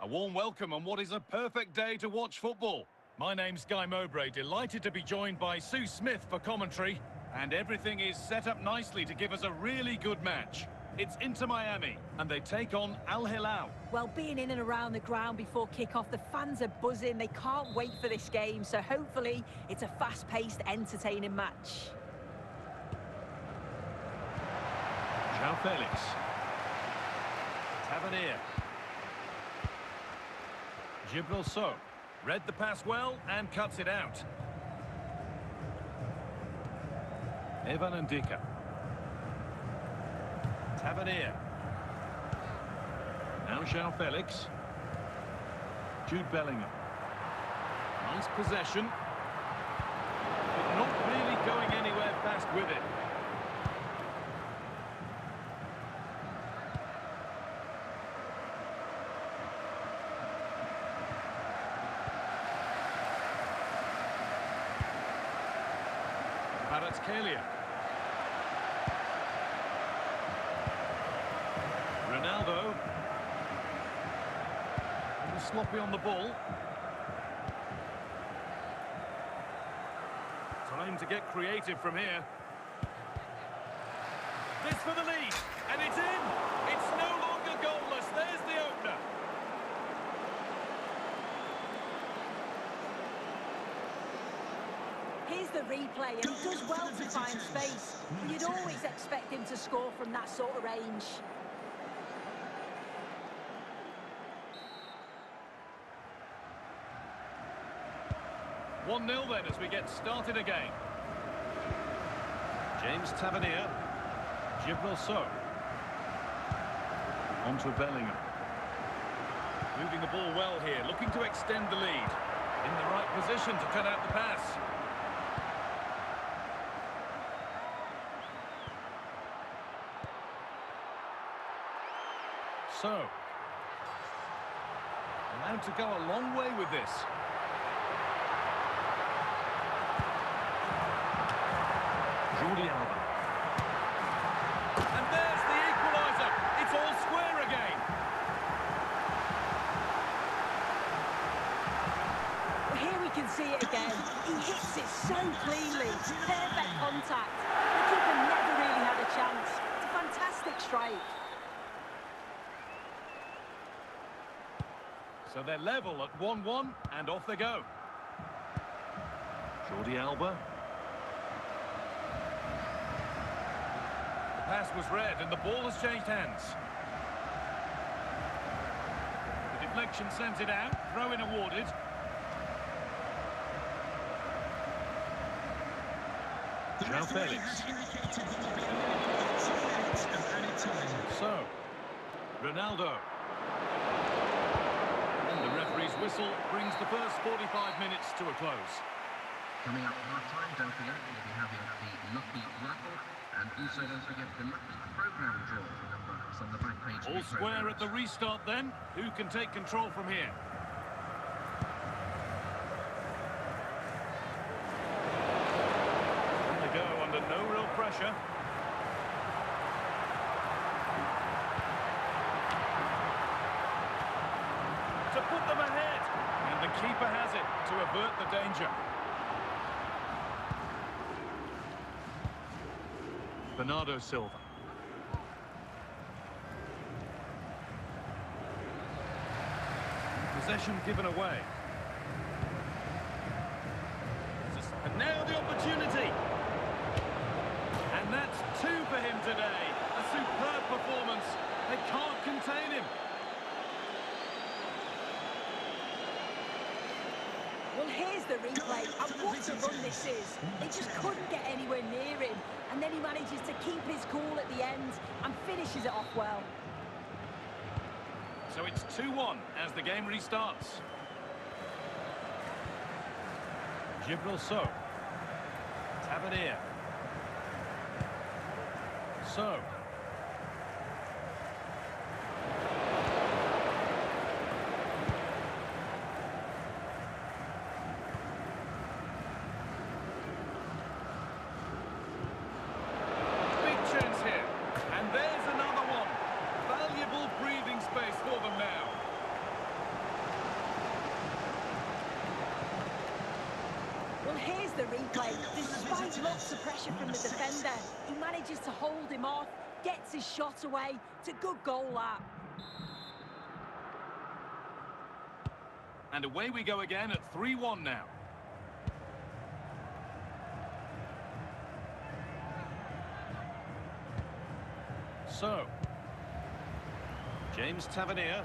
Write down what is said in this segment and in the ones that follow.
A warm welcome on what is a perfect day to watch football. My name's Guy Mowbray, delighted to be joined by Sue Smith for commentary, and everything is set up nicely to give us a really good match. It's Inter Miami, and they take on Al Hilal. Well, being in and around the ground before kick-off, the fans are buzzing. They can't wait for this game, so hopefully it's a fast-paced, entertaining match. João Felix. Tavernier. Gibraltar read the pass well and cuts it out. Evan Ndika. Tavernier. Now João Felix. Jude Bellingham. Nice possession. But not really going anywhere fast with it. Kvaratskhelia. Ronaldo. A little sloppy on the ball. Time to get creative from here. This for the lead, and it's in! It's no longer goalless. There's the opener. Here's the replay, and he does well to find space. But you'd always expect him to score from that sort of range. One 0 then as we get started again. James Tavernier. Gibraltar. On to Bellingham. Moving the ball well here, looking to extend the lead. In the right position to cut out the pass. So, allowed to go a long way with this. Jordi Alba. And there's the equaliser. It's all square again. Well, here we can see it again. He hits it so cleanly. Perfect contact. The keeper never really had a chance. It's a fantastic strike. So they're level at 1-1, and off they go. Jordi Alba. The pass was read, and the ball has changed hands. The deflection sends it out, throw-in awarded. João Felix. So, Ronaldo. The referee's whistle brings the first 45 minutes to a close. Coming up half-time, don't forget we'll be having the Lucky Raffle, and also don't forget the Lucky Programme draw for number on the back page. All square at the restart then. Who can take control from here? And they go under no real pressure. To put them ahead, and the keeper has it to avert the danger. Bernardo Silva. Possession given away. And now the opportunity. And that's 2 for him today. A superb performance. They can't contain him. Well, here's the replay, and what a run this is. They just couldn't get anywhere near him, and then he manages to keep his cool at the end and finishes it off well. So it's 2-1 as the game restarts. Gibraltar. Tavernier. So. Well, here's the replay. Despite lots of pressure from the defender, he manages to hold him off, gets his shot away. It's a good goal, that. And away we go again at 3-1 now. So, James Tavernier.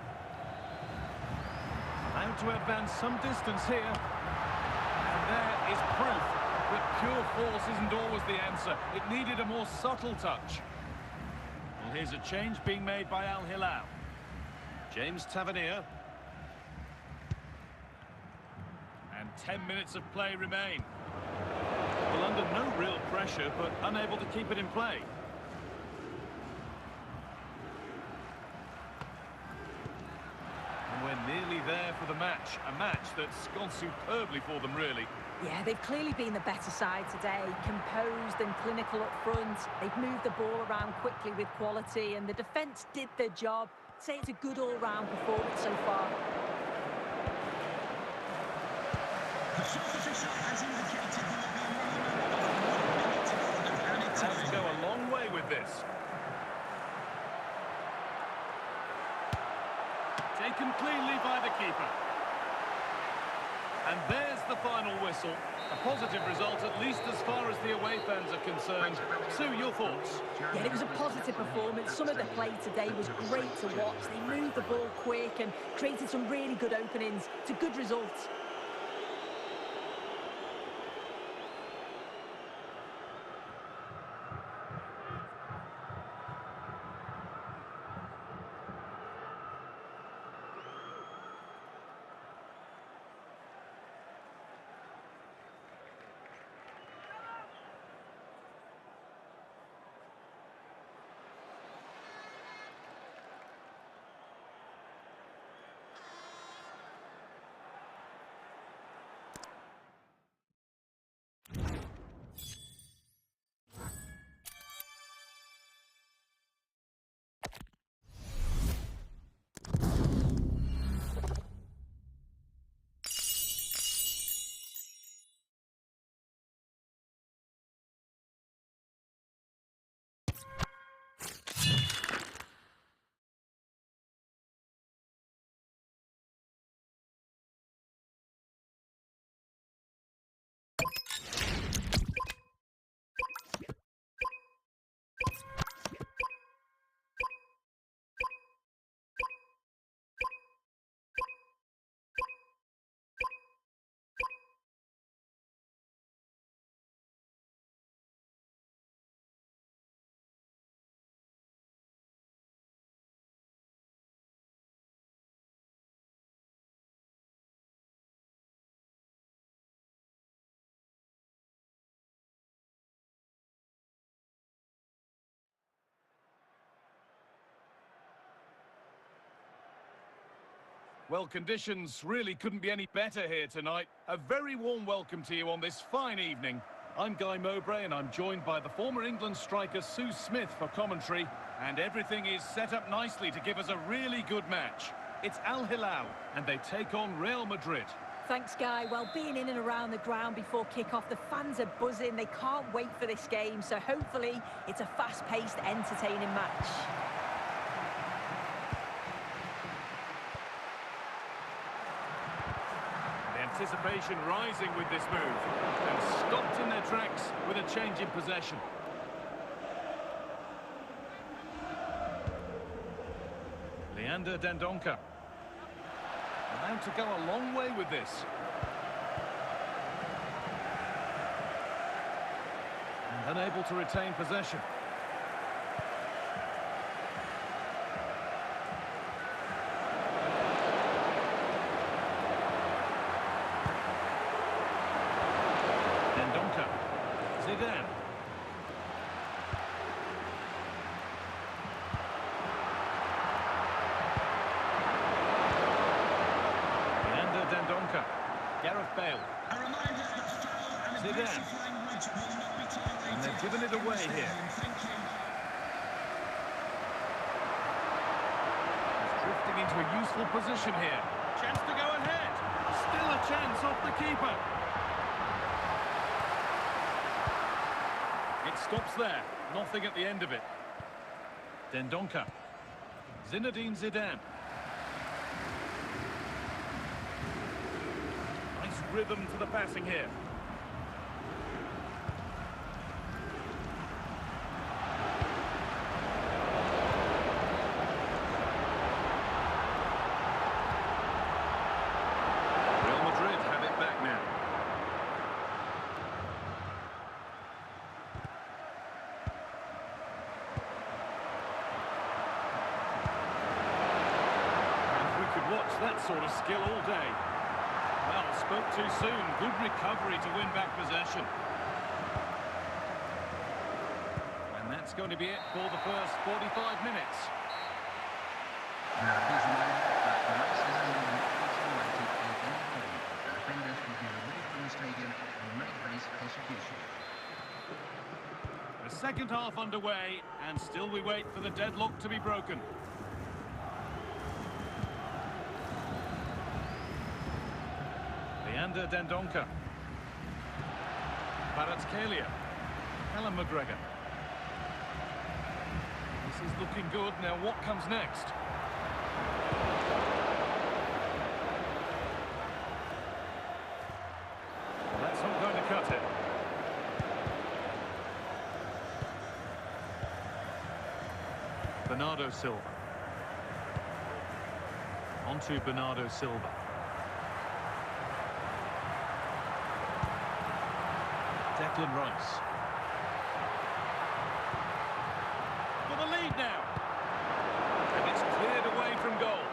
Allowed to advance some distance here. And there is proof that pure force isn't always the answer. It needed a more subtle touch. Well, here's a change being made by Al Hilal. James Tavernier. And 10 minutes of play remain. Well, under no real pressure, but unable to keep it in play. And we're nearly there for the match. A match that's gone superbly for them, really. Yeah, they've clearly been the better side today. Composed and clinical up front. They've moved the ball around quickly with quality, and the defence did their job. I'd say it's a good all-round performance so far. Has to go a long way with this. Taken cleanly by the keeper. And there's the final whistle. A positive result, at least as far as the away fans are concerned. Sue, your thoughts? Yeah, it was a positive performance. Some of the play today was great to watch. They moved the ball quick and created some really good openings. It's a good result. Well, conditions really couldn't be any better here tonight. A very warm welcome to you on this fine evening. I'm Guy Mowbray, and I'm joined by the former England striker Sue Smith for commentary. And everything is set up nicely to give us a really good match. It's Al Hilal, and they take on Real Madrid. Thanks, Guy. Well, being in and around the ground before kick-off, the fans are buzzing. They can't wait for this game, so hopefully it's a fast-paced, entertaining match. Anticipation rising with this move, and stopped in their tracks with a change in possession. Leander Dendoncker allowed to go a long way with this. And unable to retain possession. ZIDANE. Leander Dendoncker. Gareth Bale. ZIDANE. And they've given it away here. He's drifting into a useful position here. Chance to go ahead. Still a chance off the keeper. stops there. Nothing at the end of it. Dendoncker. Zinedine Zidane. Nice rhythm to the passing here. Real Madrid have it back now. Watch that sort of skill all day. Well, spoke too soon. Good recovery to win back possession. And that's going to be it for the first 45 minutes. Now, please remember that the race is only not automatic in any game. The defenders will be removed from the stadium and may face prosecution. The second half underway, and still we wait for the deadlock to be broken. Leander Dendoncker. Kvaratskhelia. Callum McGregor. This is looking good. Now what comes next? Well, that's not going to cut it. Bernardo Silva. On to Bernardo Silva. Declan Rice. For the lead now. And it's cleared away from goal.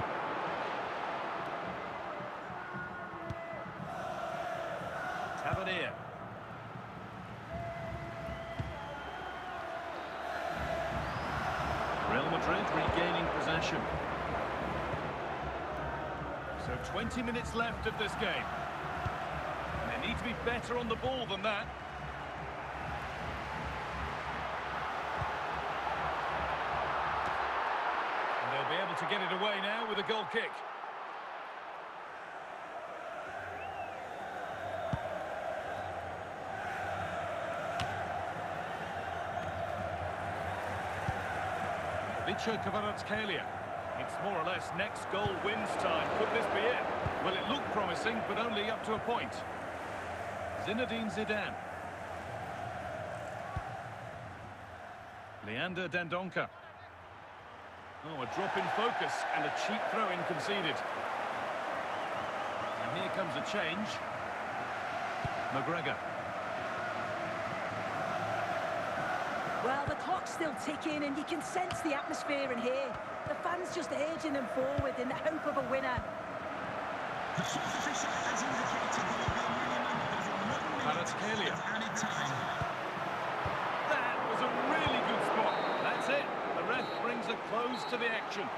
Tavernier. Real Madrid regaining possession. So 20 minutes left of this game. And they need to be better on the ball than that. They'll be able to get it away now with a goal kick. Vicha Kvaratskhelia. It's more or less next goal wins time. Could this be it? Well, it looked promising, but only up to a point. Zinedine Zidane. Leander Dendoncker. Oh, a drop in focus and a cheap throw-in conceded. And here comes a change. McGregor. Well, the clock's still ticking and you can sense the atmosphere in here. The fans just urging them forward in the hope of a winner. The fourth official has indicated there will be a minimum of 1 minute of added time. That was a really good spot. That's it. The ref brings a close to the action.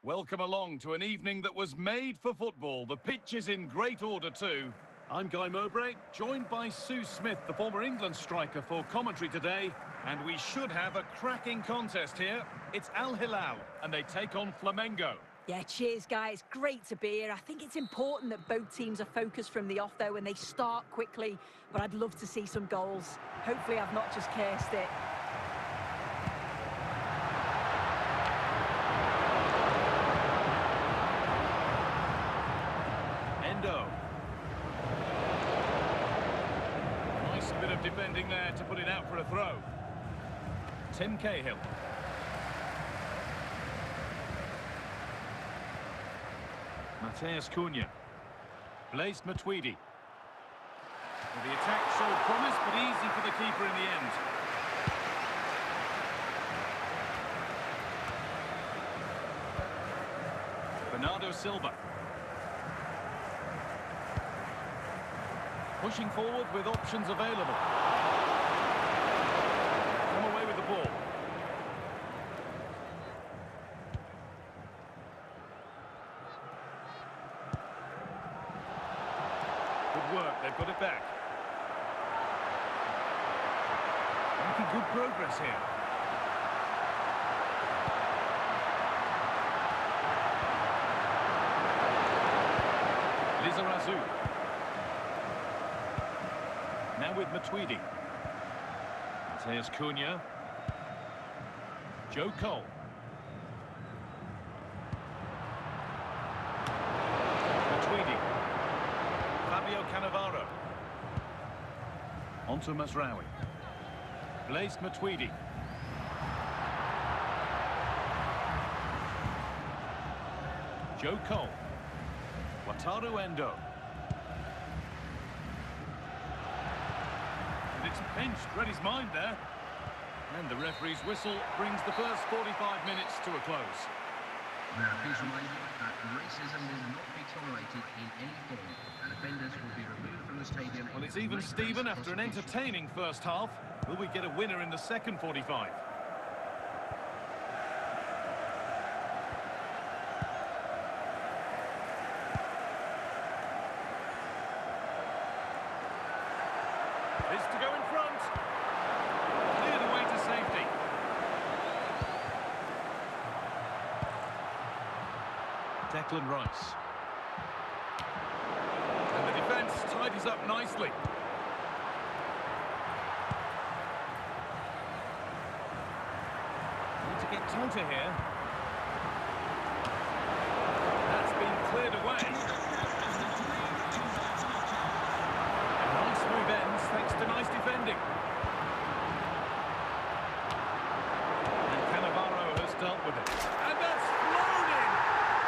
Welcome along to an evening that was made for football. The pitch is in great order too. I'm Guy Mowbray, joined by Sue Smith, the former England striker, for commentary today. And we should have a cracking contest here. It's Al Hilal, and they take on Flamengo. Yeah, cheers, guys. Great to be here. I think it's important that both teams are focused from the off, though, and they start quickly. But I'd love to see some goals. Hopefully I've not just cursed it. Nice bit of defending there to put it out for a throw. Tim Cahill. Mateus Cunha. Blaise Matuidi. Well, the attack showed promise, but easy for the keeper in the end. Bernardo Silva. Pushing forward with options available. Come away with the ball. Good work, they've got it back. Making good progress here. Lizarazu. Now with Matuidi. Mateus Cunha. Joe Cole. Matuidi. Fabio Cannavaro. Onto Mazraoui. Blaise Matuidi. Joe Cole. Wataru Endo. And it's benched, read his mind there. And the referee's whistle brings the first 45 minutes to a close. Now, please remind you that racism will not be tolerated in any form, and offenders will be removed from the stadium. Well, it's even Steven after an entertaining first half. Will we get a winner in the second 45? This to go in front. Cleared away to safety. Declan Rice. And the defence tidies up nicely. Need to get tighter here. That's been cleared away. And nice move ends thanks to nice defending. And Cannavaro has dealt with it. And that's flown in!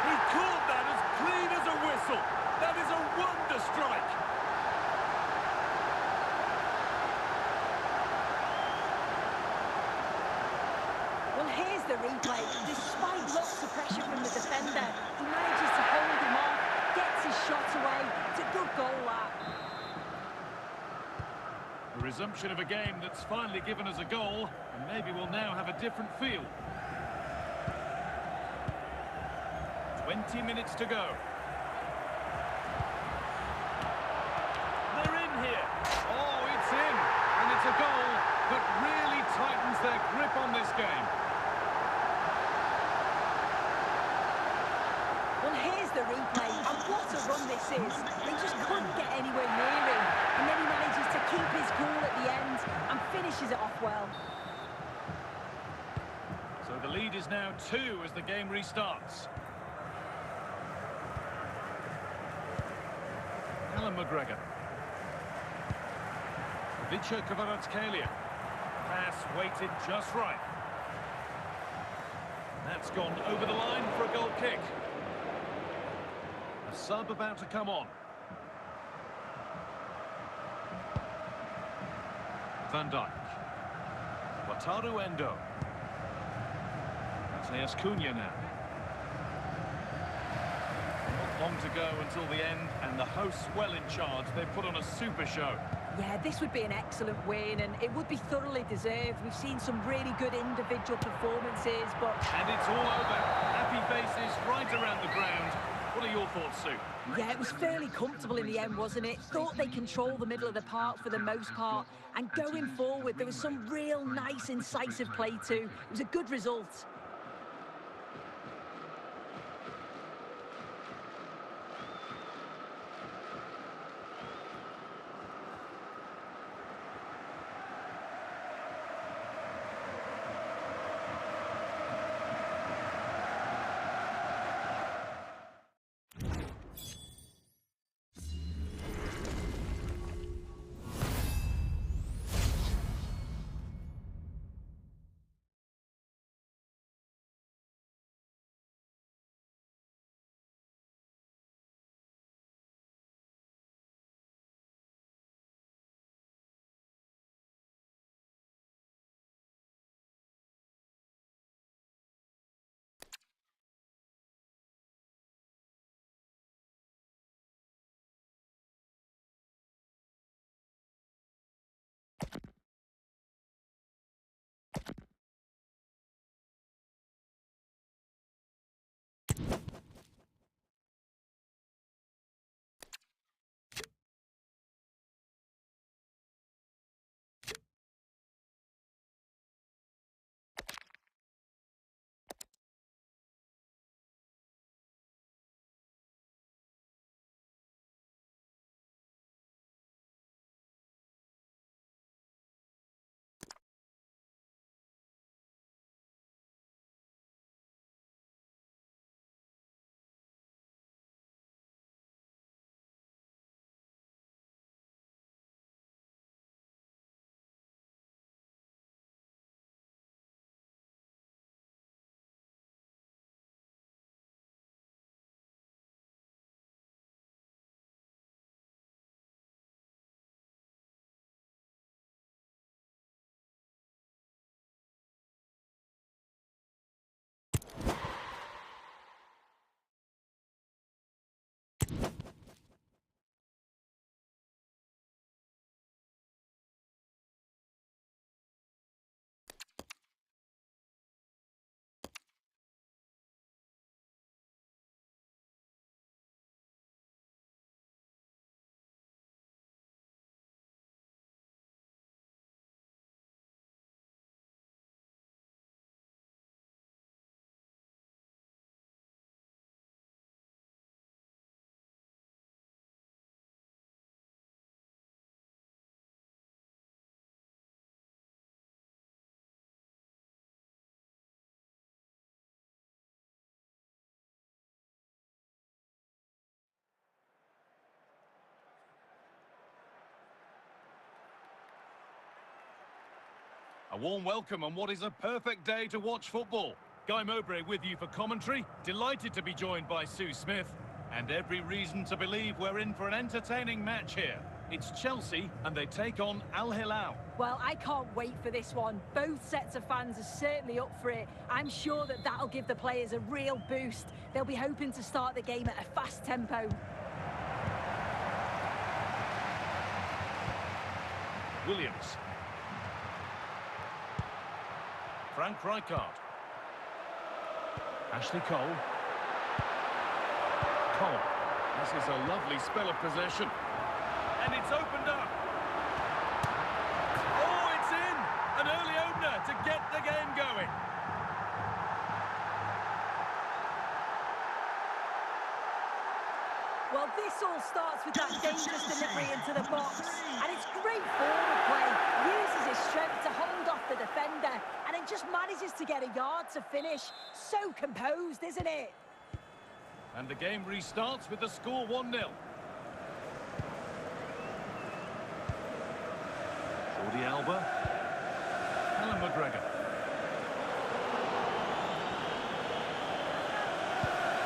He caught that as clean as a whistle. That is a wonder strike. Well, here's the replay. Despite lots of pressure from the defender, he manages to hold him off, gets his shot away. It's a good goal, that. The resumption of a game that's finally given us a goal, and maybe we'll now have a different feel. 20 minutes to go. They're in here. Oh, it's in. And it's a goal that really tightens their grip on this game. Well, here's the replay, and what a run this is. They just couldn't get anywhere near him, and then he manages to keep his cool at the end and finishes it off well. So the lead is now 2 as the game restarts. Alan McGregor. Vicha Kvaratskhelia. Pass weighted just right. That's gone over the line for a goal kick. A sub about to come on. Van Dijk. Wataru Endo. Mateus Cunha now. Not long to go until the end, and the hosts well in charge. They've put on a super show. Yeah, this would be an excellent win, and it would be thoroughly deserved. We've seen some really good individual performances, but... And it's all over. happy faces right around the ground. What are your thoughts, Sue? Yeah, it was fairly comfortable in the end, wasn't it? Thought they controlled the middle of the park for the most part. And going forward, there was some real nice, incisive play too. It was a good result. A warm welcome on what is a perfect day to watch football. Guy Mowbray with you for commentary. Delighted to be joined by Sue Smith. And every reason to believe we're in for an entertaining match here. It's Chelsea and they take on Al Hilal. Well, I can't wait for this one. Both sets of fans are certainly up for it. I'm sure that that'll give the players a real boost. They'll be hoping to start the game at a fast tempo. Williams. Frank Rijkaard. Ashley Cole. Cole. This is a lovely spell of possession. And it's opened up. Oh, it's in! An early opener to get the game going. Well, this all starts with that dangerous delivery into the box. And it's great forward play. Uses his strength to hold off the defender. And it just manages to get a yard to finish. So composed, isn't it? And the game restarts with the score 1-0. Jordi Alba. Alan McGregor.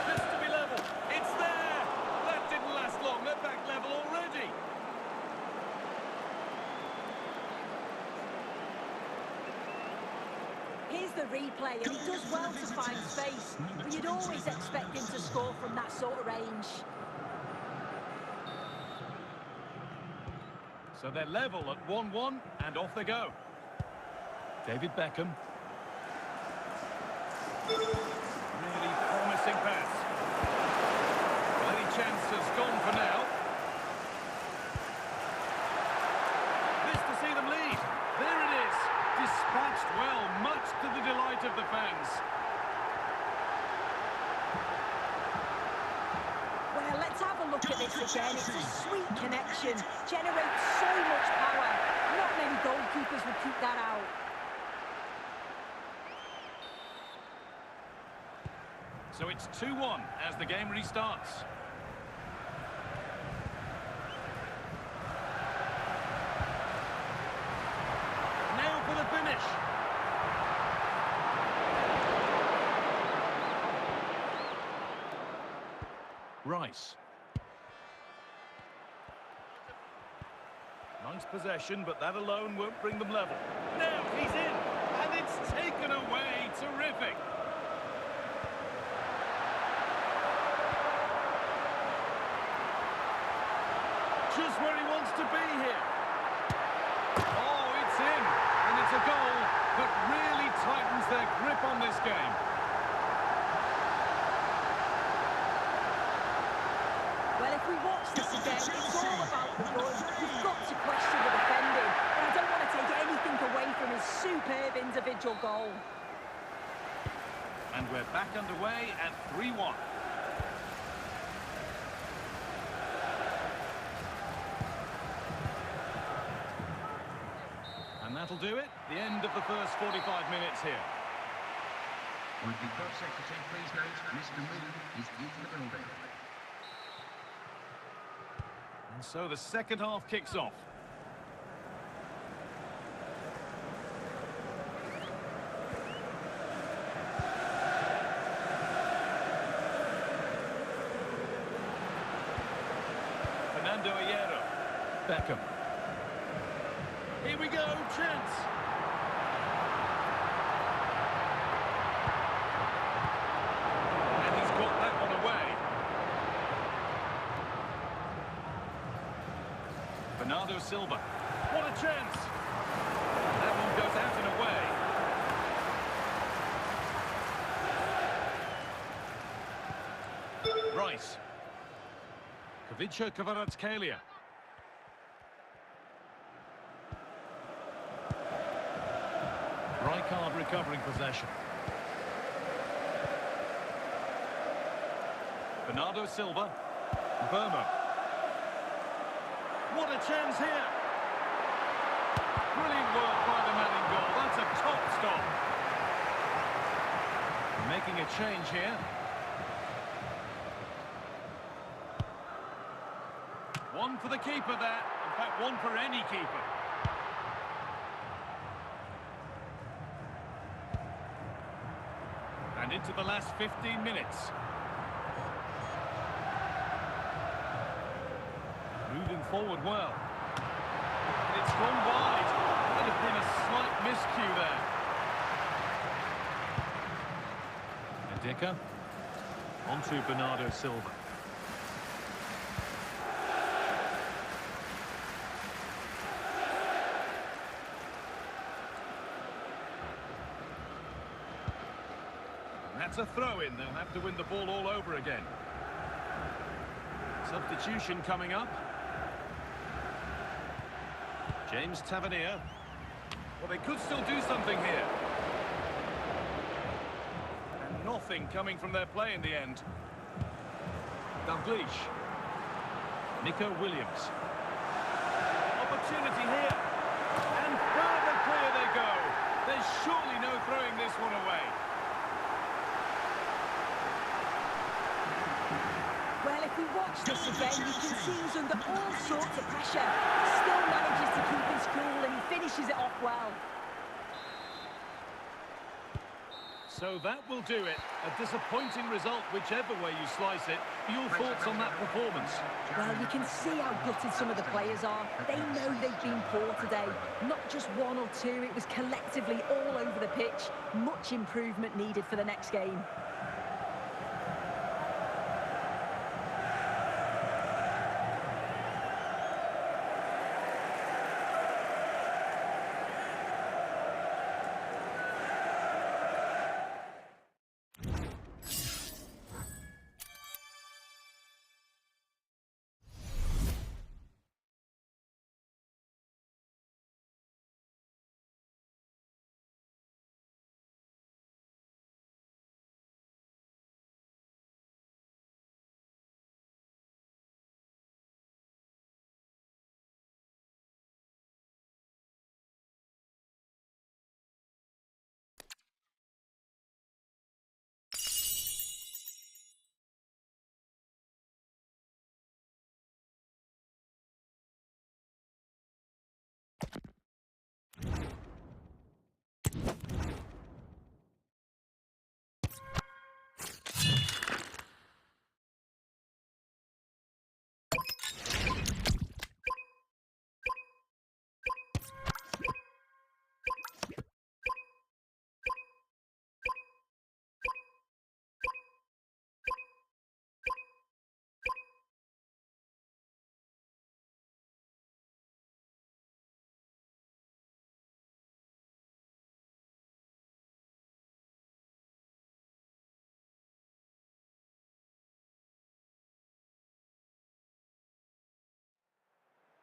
This to be level. It's there. That didn't last long. They're back level already. Here's the replay, and he does well to find space, but you'd always expect him to score from that sort of range. So they're level at 1-1, and off they go. David Beckham. Really promising pass. Well, any chance has gone for now. This to see them lead. There it is. Dispatched well, much to the delight of the fans. Well, let's have a look at this again. It's a sweet connection. Generates so much power. Not many goalkeepers will keep that out. So it's 2-1 as the game restarts. Now for the finish. Rice. Nice possession, but that alone won't bring them level. Now he's in, and it's taken away. Terrific. Just where he wants to be here. Oh, it's in, and it's a goal that really tightens their grip on this game. Well, if we watch this again, it's all about the run. You've got to question the defending, and I don't want to take anything away from his superb individual goal. And we're back underway at 3-1. And that'll do it. The end of the first 45 minutes here. Would the club secretary please note Mr. Moon is in the building. And so the second half kicks off. Fernando Hierro. Beckham. Here we go, chance. And he's got that one away. Bernardo Silva. What a chance. That one goes out and away. Rice. Kavica Kvaratskhelia. Rijkaard recovering possession. Bernardo Silva. Burma. What a chance here. Brilliant work by the man in goal. That's a top stop. Making a change here. One for the keeper there. In fact, one for any keeper. And into the last 15 minutes. Moving forward well. And it's gone wide. Might have been a slight miscue there. Ndika. Onto Bernardo Silva. That's a throw-in. They'll have to win the ball all over again. Substitution coming up. James Tavernier. Well, they could still do something here. And nothing coming from their play in the end. Dalglish. Nico Williams. Opportunity here. And further clear they go. There's surely no throwing this one away. Well, if we watch this again, you can see he's under all sorts of pressure. He still manages to keep his cool and he finishes it off well. So that will do it. A disappointing result, whichever way you slice it. Your thoughts on that performance? Well, you can see how gutted some of the players are. They know they've been poor today. Not just one or two, it was collectively all over the pitch. Much improvement needed for the next game.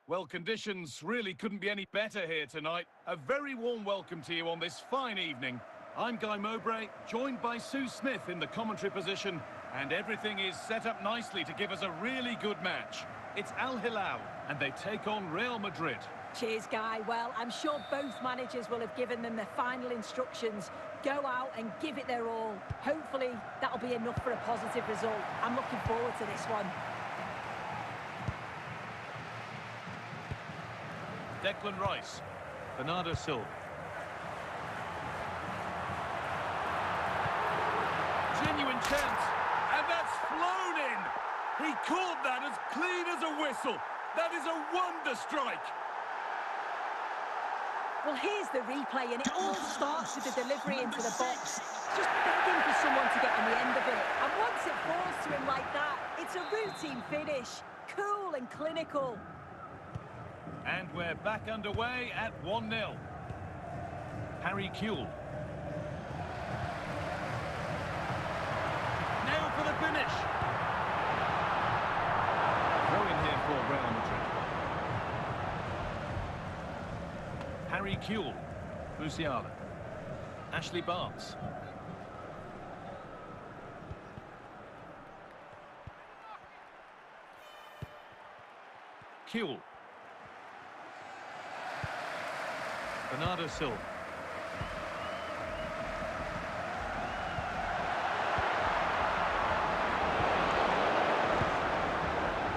Well, conditions really couldn't be any better here tonight. A very warm welcome to you on this fine evening. I'm Guy Mowbray, joined by Sue Smith in the commentary position, and everything is set up nicely to give us a really good match. It's Al Hilal, and they take on Real Madrid. Cheers, Guy. Well, I'm sure both managers will have given them their final instructions. Go out and give it their all. Hopefully, that'll be enough for a positive result. I'm looking forward to this one. Declan Rice, Bernardo Silva. Genuine chance, and that's flown in. He caught that as clean as a whistle. That is a wonder strike. Well, here's the replay, and it all starts with the delivery into the box. Just begging for someone to get on the end of it. And once it falls to him like that, it's a routine finish. Cool and clinical. And we're back underway at 1-0. Harry Kewell. Now for the finish. Throw in here for Real Madrid. Harry Kewell. Musiala. Ashley Barnes. Kewell. Bernardo Silva.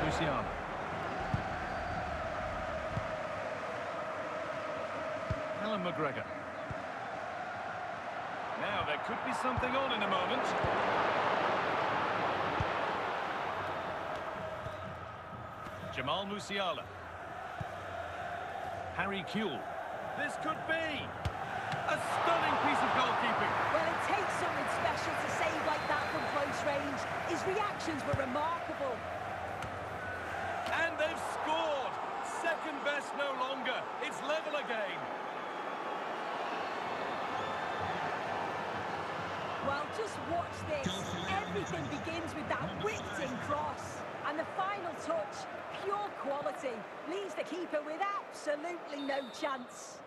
Musiala. Alan McGregor. Now there could be something on in a moment. Jamal Musiala. Harry Kewell. This could be a stunning piece of goalkeeping. Well, it takes something special to save like that from close range. His reactions were remarkable. And they've scored. Second best no longer. It's level again. Well, just watch this. Everything begins with that whipped-in cross. And the final touch, pure quality, leaves the keeper with absolutely no chance.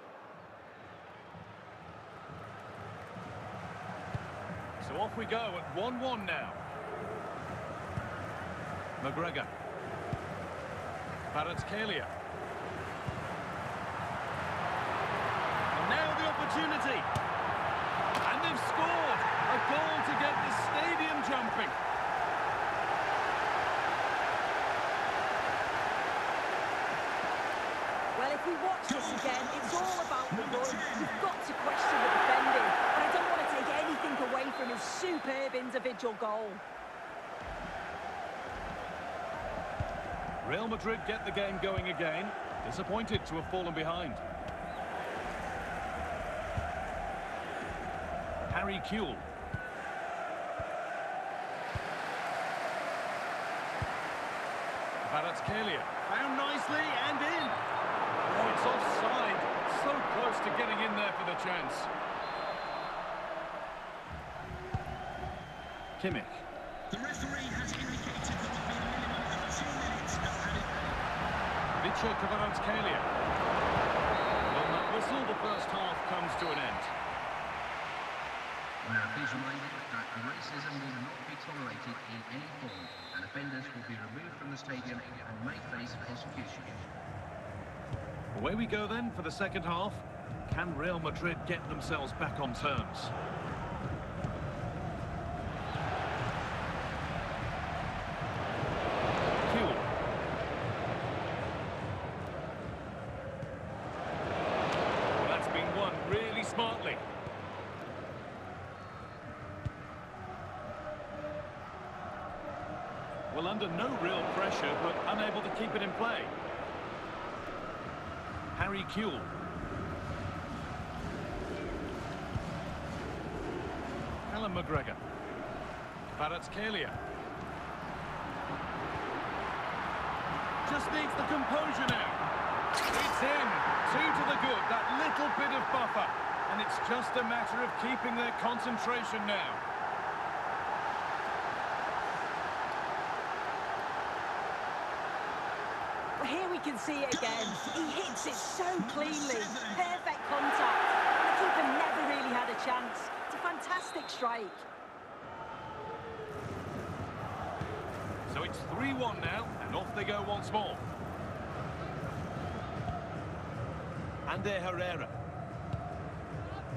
So off we go at 1-1 now. McGregor. Kvaratskhelia. And now the opportunity. And they've scored. A goal to get the stadium jumping. Well, if we watch this again, it's all about the run. You've got to question the defending. But I don't want to take anything away from his superb individual goal. Real Madrid get the game going again. Disappointed to have fallen behind. Harry Kewell. Kvaratskhelia. Found nicely and in. Oh, it's offside. So close to getting in there for the chance. Kimmich. The referee has indicated that there'll be a minimum of 2 minutes of added. Vicha Kvaratskhelia. On that whistle, the first half comes to an end. Please reminded that racism will not be tolerated in any form, and offenders will be removed from the stadium and may face prosecution. Away we go then for the second half. Can Real Madrid get themselves back on terms? Kewell. Well, that's been won really smartly. Well, under no real pressure, but unable to keep it in play. Harry Kewell. Alan McGregor. Kvaratskhelia. Just needs the composure now. It's in. 2 to the good. That little bit of buffer. And it's just a matter of keeping their concentration now. Well, here we can see it again. He hits it so cleanly. Perfect contact. The keeper never really had a chance. It's a fantastic strike. So it's 3-1 now, and off they go once more. Ander Herrera.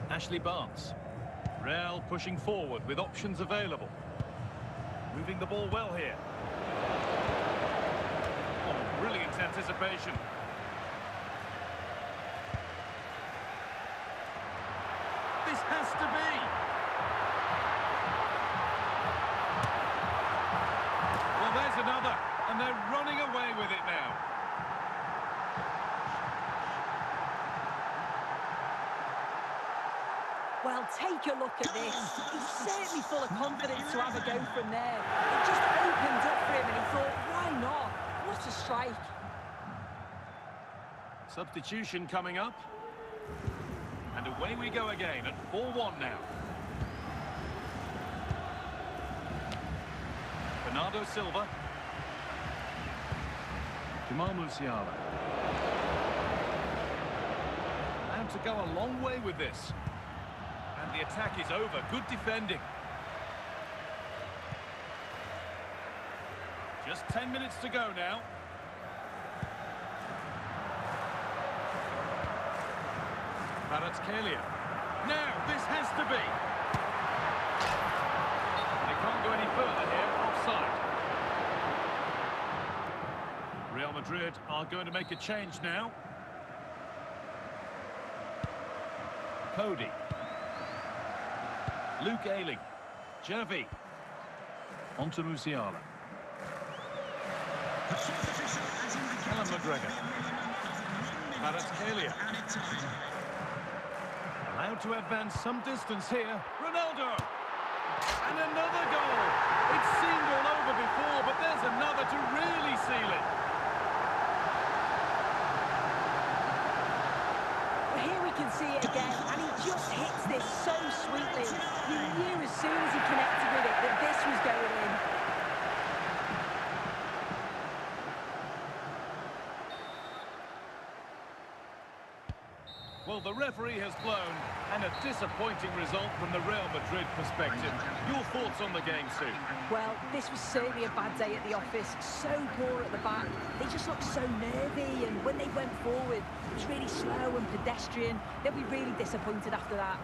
Ashley Barnes. Real pushing forward with options available. Moving the ball well here. Oh, brilliant anticipation. This has to be. Well, there's another, and they're running away with it now. Well, take a look at this. He's certainly full of confidence to have a go from there. It just opened up for him and he thought, why not? What a strike. Substitution coming up. And away we go again at 4-1 now. Bernardo Silva. Jamal Musiala. And to go a long way with this. And the attack is over. Good defending. Just 10 minutes to go now. Kvaratskhelia. Now, this has to be. They can't go any further here. Offside. Real Madrid are going to make a change now. Cody. Luke Ayling. Javi. On to Musiala. Alan McGregor. Kvaratskhelia. Allowed to advance some distance here. Ronaldo! And another goal! It's seemed all over before, but there's another to really seal it. Well, here we can see it again, and he just hits this so sweetly. You knew as soon as he connected with it that this was going in. Well, the referee has blown, and a disappointing result from the Real Madrid perspective. Your thoughts on the game, Sue? Well, this was certainly a bad day at the office. So poor at the back. They just looked so nervy, and when they went forward, it was really slow and pedestrian. They'll be really disappointed after that.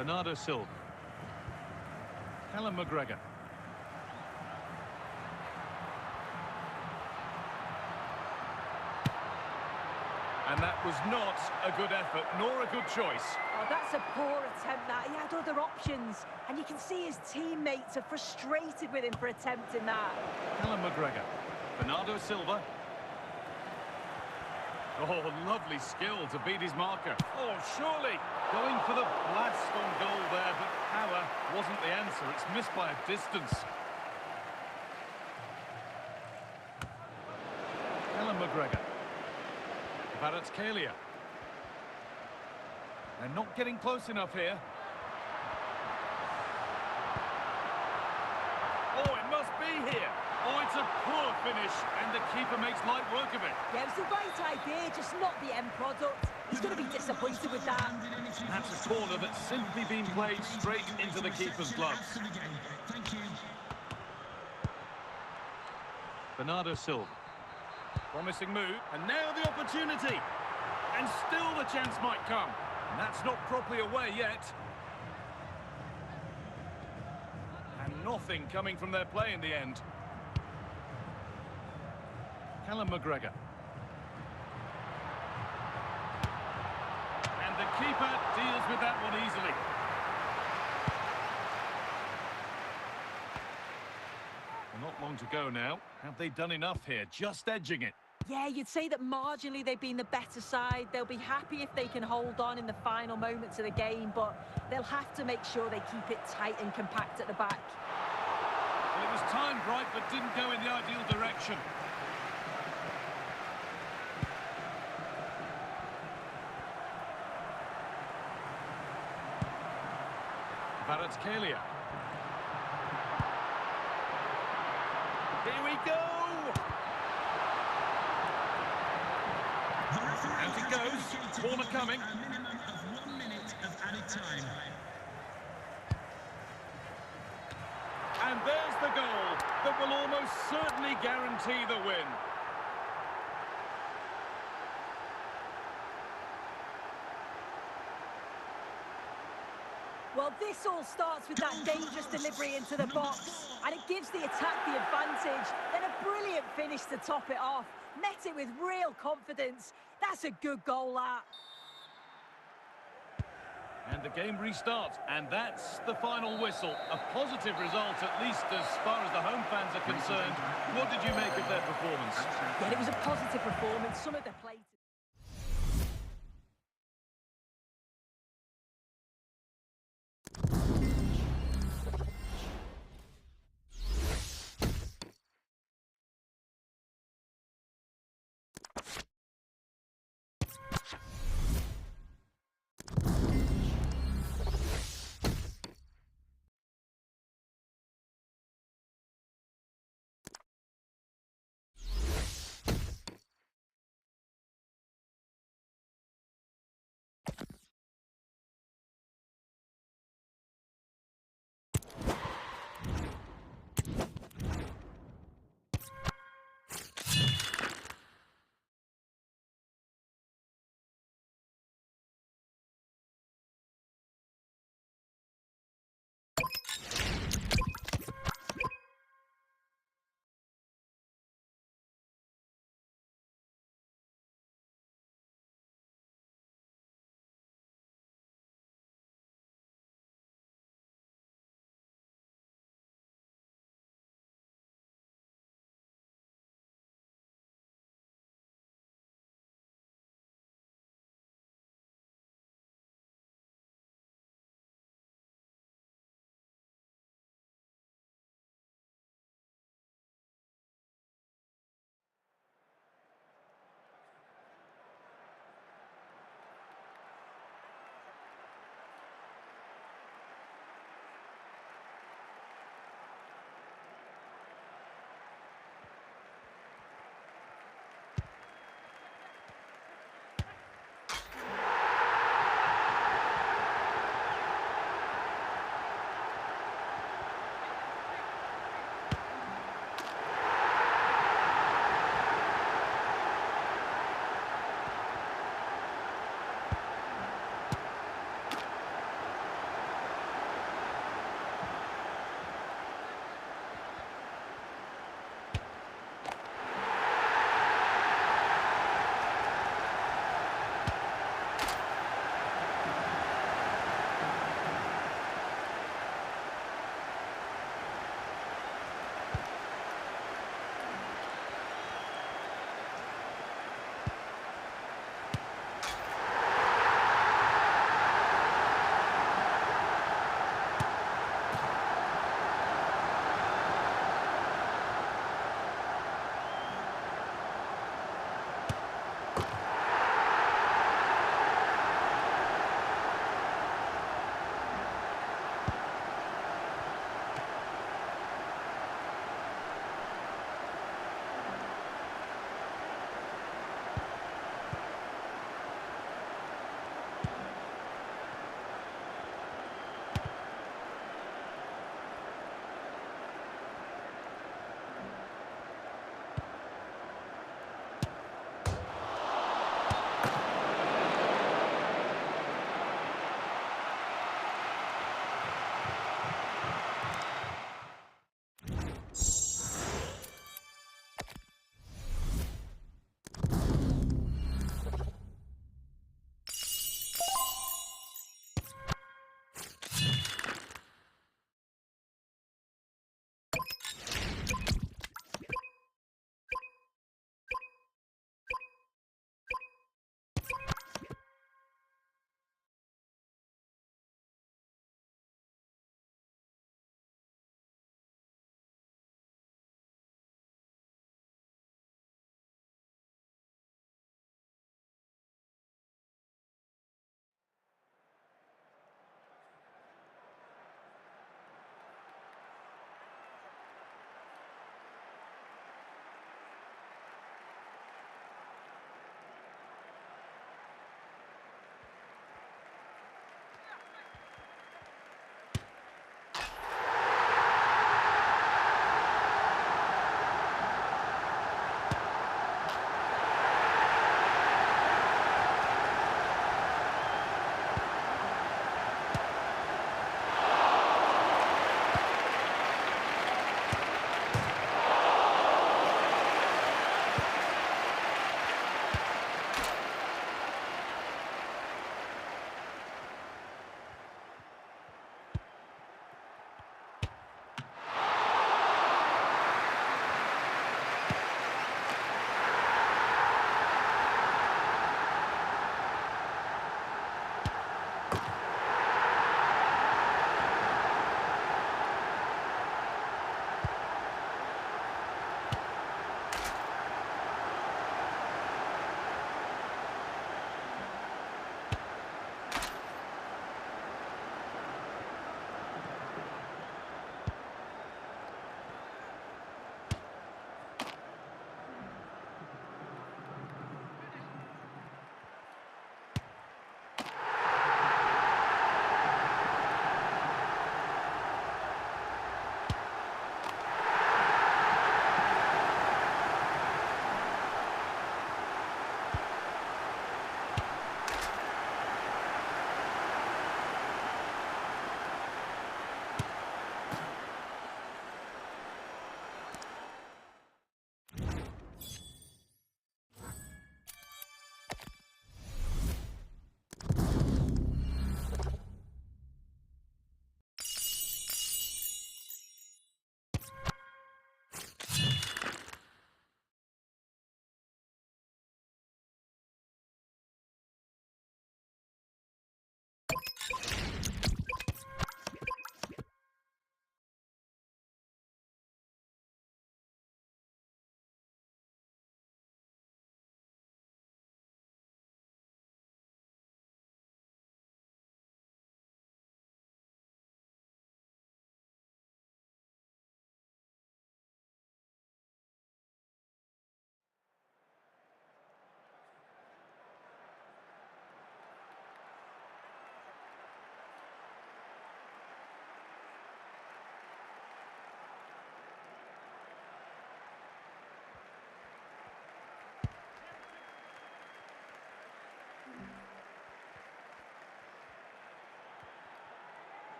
Bernardo Silva. Callum McGregor. And that was not a good effort, nor a good choice. Oh, that's a poor attempt, that. He had other options. And you can see his teammates are frustrated with him for attempting that. Callum McGregor. Bernardo Silva. Oh, lovely skill to beat his marker. Oh, surely going for the blast on goal there, but power wasn't the answer. It's missed by a distance. Callum McGregor. Kvaratskhelia. They're not getting close enough here. Oh, it must be here. Oh, it's a poor finish, and the keeper makes light work of it. Yeah, it was the right idea, just not the end product. He's going to be disappointed with that. That's a corner that's simply been played straight into the keeper's gloves. Bernardo Silva. Promising move, and now the opportunity. And still the chance might come. And that's not properly away yet. And nothing coming from their play in the end. Callum McGregor. And the keeper deals with that one easily. Not long to go now. Have they done enough here? Just edging it. Yeah, you'd say that marginally they've been the better side. They'll be happy if they can hold on in the final moments of the game, but they'll have to make sure they keep it tight and compact at the back. Well, it was timed right, but didn't go in the ideal direction. Kvaratskhelia. Here we go! Out it goes. Corner coming. A minimum of 1 minute of added time. And there's the goal that will almost certainly guarantee the win. Well, this all starts with that dangerous delivery into the box, and it gives the attack the advantage. Then a brilliant finish to top it off. Met it with real confidence. That's a good goal, that. And the game restarts, and that's the final whistle. A positive result, at least as far as the home fans are concerned. What did you make of their performance? Yeah, it was a positive performance. Some of the play...